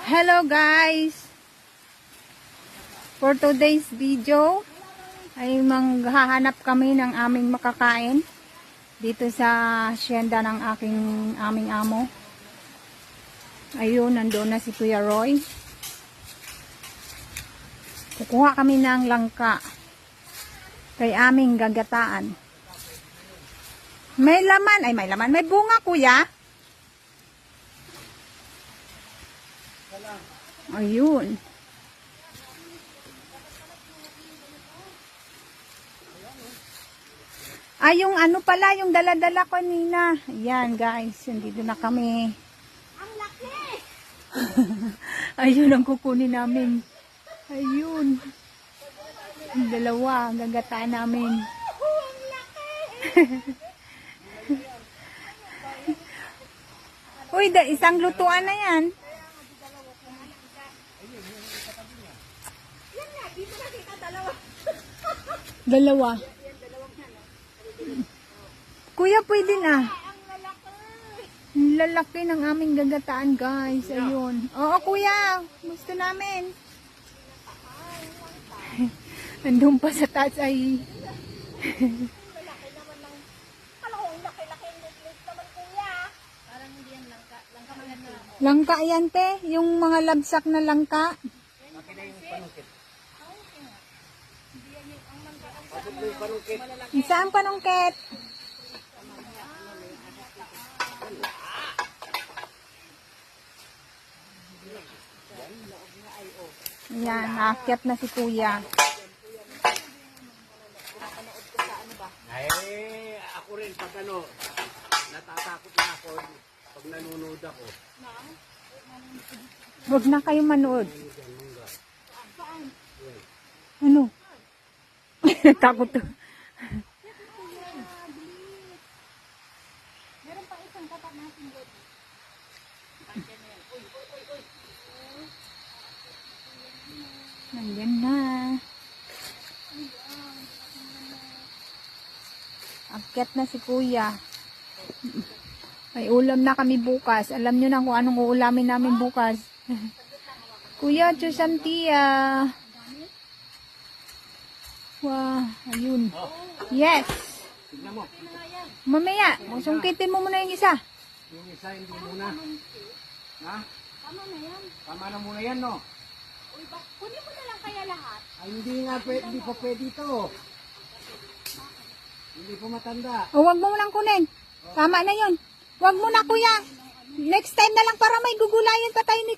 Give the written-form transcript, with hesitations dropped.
Hello guys! For today's video ay maghahanap kami ng aming makakain dito sa hacienda ng aming amo. Ayun, nandoon na si Kuya Roy. Kukuha kami ng langka kay aming gagataan. May laman, may bunga kuya. Ayun. Ay, yung ano pala, yung dala-dala ko nina. Ayan guys, nandito na kami. Ang laki! Ayun ang kukunin namin. Ayun. Yung dalawa, gagataan namin. Ang laki! Uy, isang lutuan na yan. Yan nga, dito na kita dalawa. Dalawa. Kuya, pwede na. Ang lalaki! Ang lalaki ng aming gagataan, guys. Ayun. Oo, kuya. Gusto namin. Andun pa sa taas ay... Laki naman ng... Kala ko, ang laki-laki lit naman kuya. Parang hindi yan langka. Langka maganda. Langka yan, te. Yung mga labsak na langka. Isang panungkit. Ayan, naakyat na si kuya. Ay, ako rin pag natatakot na ako pag nanonood ako. Huwag na kayo manood. Ano? Takot to. Meron pa isang tapat natin doon. Nandyan na. Akyat na si kuya. May ulam na kami bukas. Alam nyo na kung anong uulamin namin bukas. Kuya, Chusantia. Wow, ayun. Yes. Tignan mo, Mamaya, sungkitin mo muna yung isa. yung isa hindi muna. Ha? Tama na yan. Tama na muna yan, no? Uy, kunin mo na lang kaya lahat. Ay, hindi nga pwede, hindi pa pwede ito. Hindi pa matanda. O, wag mo nang kunin. Tama na yun. Wag mo na, kuya. Next time na lang para may gugulayan pa tayo ni